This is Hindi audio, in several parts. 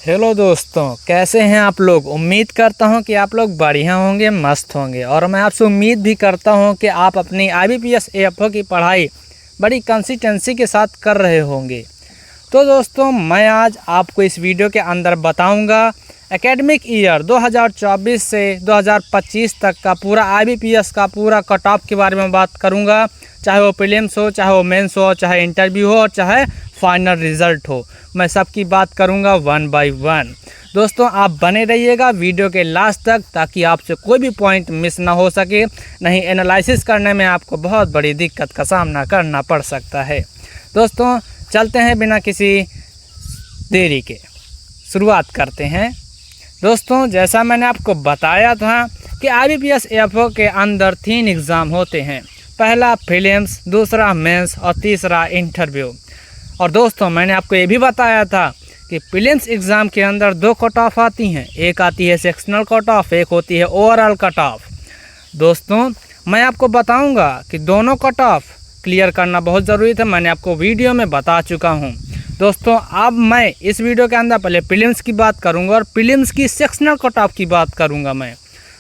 हेलो दोस्तों, कैसे हैं आप लोग। उम्मीद करता हूं कि आप लोग बढ़िया होंगे, मस्त होंगे। और मैं आपसे उम्मीद भी करता हूं कि आप अपनी IBPS AFO की पढ़ाई बड़ी कंसिस्टेंसी के साथ कर रहे होंगे। तो दोस्तों, मैं आज आपको इस वीडियो के अंदर बताऊंगा एकेडमिक ईयर 2024 से 2025 तक का पूरा IBPS का पूरा कट ऑफ के बारे में बात करूंगा। चाहे वो प्रीलिम्स हो, चाहे वो मेंस हो, चाहे इंटरव्यू हो और चाहे फाइनल रिज़ल्ट हो, मैं सबकी बात करूंगा वन बाय वन। दोस्तों, आप बने रहिएगा वीडियो के लास्ट तक ताकि आपसे कोई भी पॉइंट मिस ना हो सके, नहीं एनालिसिस करने में आपको बहुत बड़ी दिक्कत का सामना करना पड़ सकता है। दोस्तों, चलते हैं बिना किसी देरी के, शुरुआत करते हैं। दोस्तों, जैसा मैंने आपको बताया था कि IBPS AFO के अंदर 3 एग्ज़ाम होते हैं। पहला प्रीलिम्स, दूसरा मेंस और तीसरा इंटरव्यू। और दोस्तों, मैंने आपको ये भी बताया था कि प्रीलिम्स एग्ज़ाम के अंदर 2 कट ऑफ आती हैं। एक आती है सेक्शनल कट ऑफ, एक होती है ओवरऑल कट ऑफ। दोस्तों, मैं आपको बताऊंगा कि दोनों कट ऑफ क्लियर करना बहुत ज़रूरी था। मैंने आपको वीडियो में बता चुका हूं। दोस्तों, अब मैं इस वीडियो के अंदर पहले प्रीलिम्स की बात करूंगा और प्रीलिम्स की सेक्शनल कट ऑफ की बात करूंगा मैं।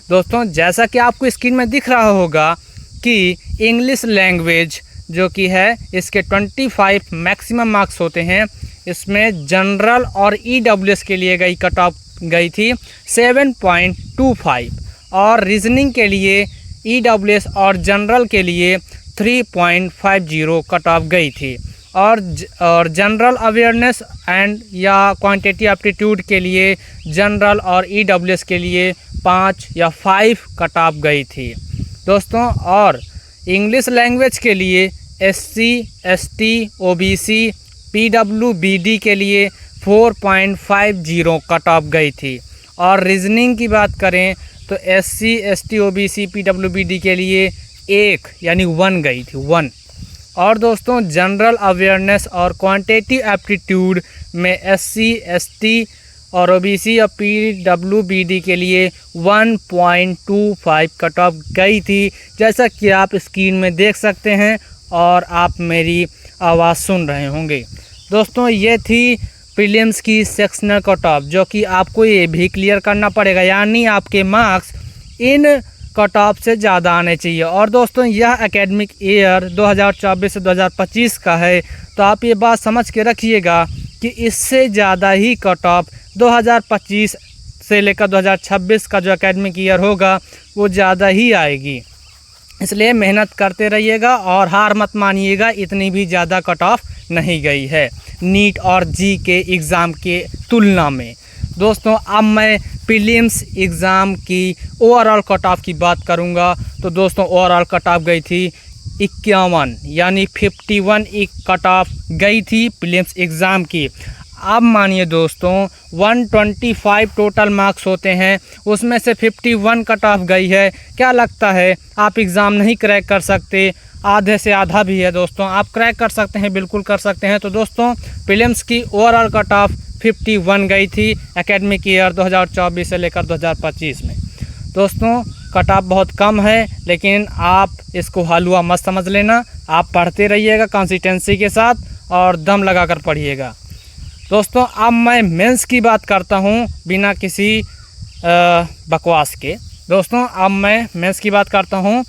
दोस्तों, जैसा कि आपको स्क्रीन में दिख रहा होगा कि इंग्लिश लैंग्वेज जो कि है, इसके 25 मैक्सिमम मार्क्स होते हैं। इसमें जनरल और EWS के लिए गई कट ऑफ गई थी 7.25 और रीजनिंग के लिए EWS और जनरल के लिए 3.50 कट ऑफ गई थी। और जनरल अवेयरनेस एंड या क्वांटिटेटिव एप्टीट्यूड के लिए जनरल और EWS के लिए 5 या 5 कट ऑफ गई थी। दोस्तों, और इंग्लिश लैंग्वेज के लिए SC, ST, OBC, PWBD के लिए 4.50 कट ऑफ गई थी। और रीजनिंग की बात करें तो SC, ST, OBC, PWBD के लिए 1 यानी 1 गई थी, 1। और दोस्तों, जनरल अवेयरनेस और क्वांटिटेटिव एप्टीट्यूड में SC, ST और OBC और PWBD के लिए 1.25 कट ऑफ गई थी, जैसा कि आप स्क्रीन में देख सकते हैं और आप मेरी आवाज़ सुन रहे होंगे। दोस्तों, ये थी प्रीलिम्स की सेक्शनल कट ऑफ, जो कि आपको ये भी क्लियर करना पड़ेगा, यानी आपके मार्क्स इन कट ऑफ से ज़्यादा आने चाहिए। और दोस्तों, यह एकेडमिक ईयर 2024 से 2025 का है, तो आप ये बात समझ के रखिएगा कि इससे ज़्यादा ही कट ऑफ 2025 से लेकर 2026 का जो एकेडमिक ईयर होगा वो ज़्यादा ही आएगी। इसलिए मेहनत करते रहिएगा और हार मत मानिएगा, इतनी भी ज़्यादा कट ऑफ नहीं गई है नीट और जी के एग्ज़ाम के तुलना में। दोस्तों, अब मैं प्रीलिम्स एग्ज़ाम की ओवरऑल कट ऑफ की बात करूंगा। तो दोस्तों, ओवरऑल कट ऑफ गई थी 51 यानी 51 एक कट ऑफ गई थी प्रीलिम्स एग्ज़ाम की। अब मानिए दोस्तों, 125 टोटल मार्क्स होते हैं, उसमें से 51 कट ऑफ गई है। क्या लगता है आप एग्ज़ाम नहीं क्रैक कर सकते? आधे से आधा भी है दोस्तों, आप क्रैक कर सकते हैं, बिल्कुल कर सकते हैं। तो दोस्तों, प्रीलिम्स की ओवरऑल कट ऑफ 51 गई थी एकेडमिक ईयर 2024 से लेकर 2025 में। दोस्तों, कट ऑफ बहुत कम है, लेकिन आप इसको हलवा मत समझ लेना। आप पढ़ते रहिएगा कंसिस्टेंसी के साथ और दम लगा कर पढ़िएगा। दोस्तों, अब मैं मेंस की बात करता हूं बिना किसी बकवास के। दोस्तों, अब मैं मेंस की बात करता हूं।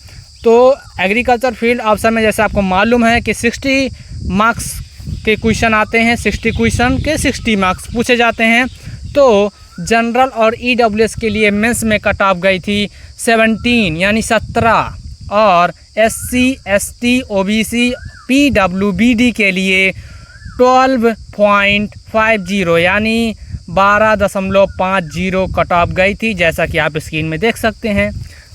तो एग्रीकल्चर फील्ड ऑप्शन में जैसे आपको मालूम है कि 60 मार्क्स के क्वेश्चन आते हैं, 60 क्वेश्चन के 60 मार्क्स पूछे जाते हैं। तो जनरल और EWS के लिए मेंस में कट ऑफ गई थी 17 यानी 17 और SC, ST, OBC, PWBD के लिए 12.50 यानी 12.50 कट ऑफ गई थी, जैसा कि आप स्क्रीन में देख सकते हैं।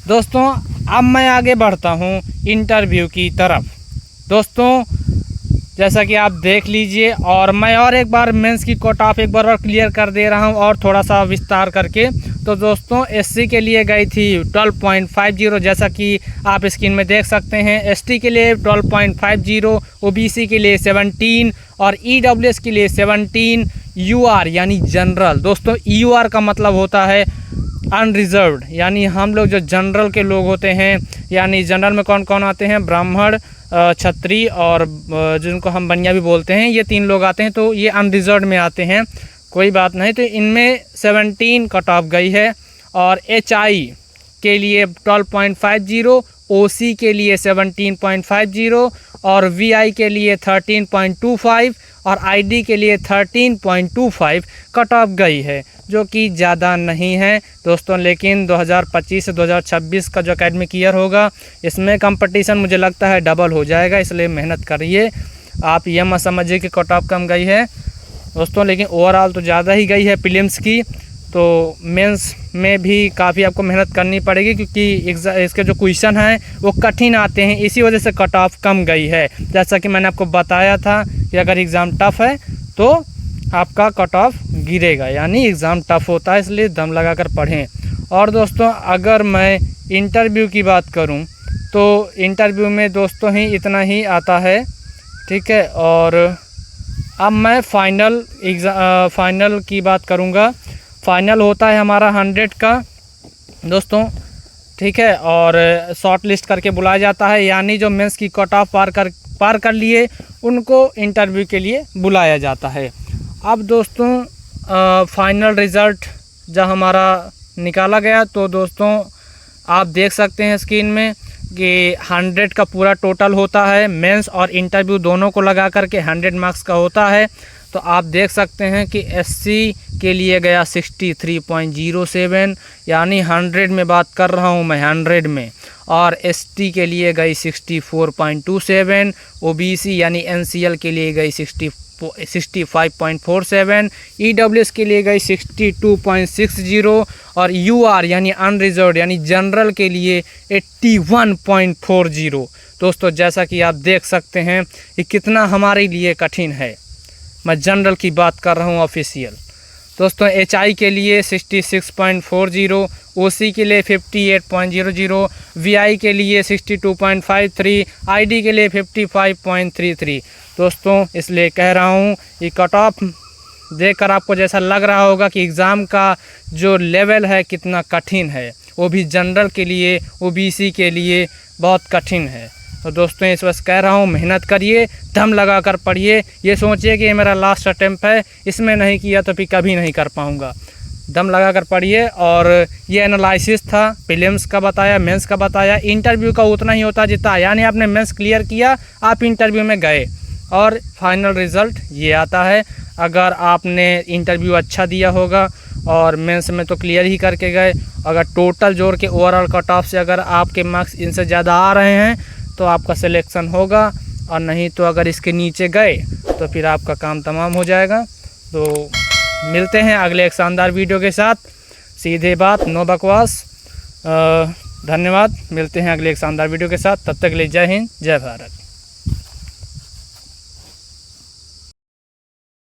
दोस्तों, अब मैं आगे बढ़ता हूं इंटरव्यू की तरफ। दोस्तों, जैसा कि आप देख लीजिए, और मैं और एक बार मेंस की कट ऑफ एक बार और क्लियर कर दे रहा हूं और थोड़ा सा विस्तार करके। तो दोस्तों, SC के लिए गई थी 12.50, जैसा कि आप स्क्रीन में देख सकते हैं। ST के लिए 12.50, OBC के लिए 17 और EWS के लिए 17। UR यानी जनरल। दोस्तों, UR का मतलब होता है अनरिजर्व्ड, यानी हम लोग जो जनरल के लोग होते हैं, यानी जनरल में कौन कौन आते हैं? ब्राह्मण, क्षत्रिय और जिनको हम बनिया भी बोलते हैं, ये 3 लोग आते हैं। तो ये अनरिजर्व्ड में आते हैं। कोई बात नहीं। तो इनमें 17 कट ऑफ गई है और HI के लिए 12.50, OC के लिए 17.50 और VI के लिए 13.25 और ID के लिए 13.25 कट ऑफ गई है, जो कि ज़्यादा नहीं है दोस्तों। लेकिन 2025 से 2026 का जो एकेडमिक ईयर होगा, इसमें कंपटीशन मुझे लगता है डबल हो जाएगा, इसलिए मेहनत करिए। आप यह मत समझिए कि कट ऑफ कम गई है दोस्तों, लेकिन ओवरऑल तो ज़्यादा ही गई है प्रीलिम्स की। तो मेंस में भी काफ़ी आपको मेहनत करनी पड़ेगी, क्योंकि इसके जो क्वेश्चन हैं वो कठिन आते हैं, इसी वजह से कट ऑफ कम गई है। जैसा कि मैंने आपको बताया था कि अगर एग्ज़ाम टफ़ है तो आपका कट ऑफ गिरेगा, यानी एग्ज़ाम टफ़ होता है, इसलिए दम लगा कर पढ़ें। और दोस्तों अगर मैं इंटरव्यू की बात करूं तो इंटरव्यू में दोस्तों ही इतना ही आता है, ठीक है। और अब मैं फाइनल की बात करूंगा। फाइनल होता है हमारा 100 का दोस्तों, ठीक है, और शॉर्ट लिस्ट करके बुलाया जाता है, यानी जो मेंस की कट ऑफ पार कर लिए उनको इंटरव्यू के लिए बुलाया जाता है। अब दोस्तों फाइनल रिज़ल्ट जब हमारा निकाला गया तो दोस्तों आप देख सकते हैं स्क्रीन में कि 100 का पूरा टोटल होता है, मेंस और इंटरव्यू दोनों को लगा करके 100 मार्क्स का होता है। तो आप देख सकते हैं कि SC के लिए गया 63.07, यानी 100 में बात कर रहा हूं मैं, 100 में। और ST के लिए गई 64.27, OBC यानी NCL के लिए गई 65.47, EWS के लिए गई 62.60 और UR यानी अनरिजर्व्ड यानी जनरल के लिए 81.40। दोस्तों जैसा कि आप देख सकते हैं कि कितना हमारे लिए कठिन है। मैं जनरल की बात कर रहा हूँ ऑफिशियल। दोस्तों HI के लिए 66.40, OC के लिए 58.00, VI के लिए 62.53, ID के लिए 55.33। दोस्तों इसलिए कह रहा हूँ कि कट ऑफ देखकर आपको जैसा लग रहा होगा कि एग्ज़ाम का जो लेवल है कितना कठिन है, वो भी जनरल के लिए, OBC के लिए बहुत कठिन है। तो दोस्तों इस वक्त कह रहा हूँ मेहनत करिए, दम लगा कर पढ़िए। ये सोचिए कि ये मेरा लास्ट अटेम्प्ट है, इसमें नहीं किया तो फिर कभी नहीं कर पाऊँगा। दम लगा कर पढ़िए। और ये एनालिसिस था, प्रीलिम्स का बताया, मेंस का बताया, इंटरव्यू का उतना ही होता जितना, यानी आपने मेंस क्लियर किया, आप इंटरव्यू में गए और फाइनल रिज़ल्ट ये आता है। अगर आपने इंटरव्यू अच्छा दिया होगा और मेंस में तो क्लियर ही करके गए, अगर टोटल जोड़ के ओवरऑल कट ऑफ से अगर आपके मार्क्स इनसे ज़्यादा आ रहे हैं तो आपका सिलेक्शन होगा, और नहीं तो अगर इसके नीचे गए तो फिर आपका काम तमाम हो जाएगा। तो मिलते हैं अगले एक शानदार वीडियो के साथ, सीधे बात, नो बकवास। धन्यवाद, मिलते हैं अगले एक शानदार वीडियो के साथ, तब तक के लिए जय हिंद, जय भारत।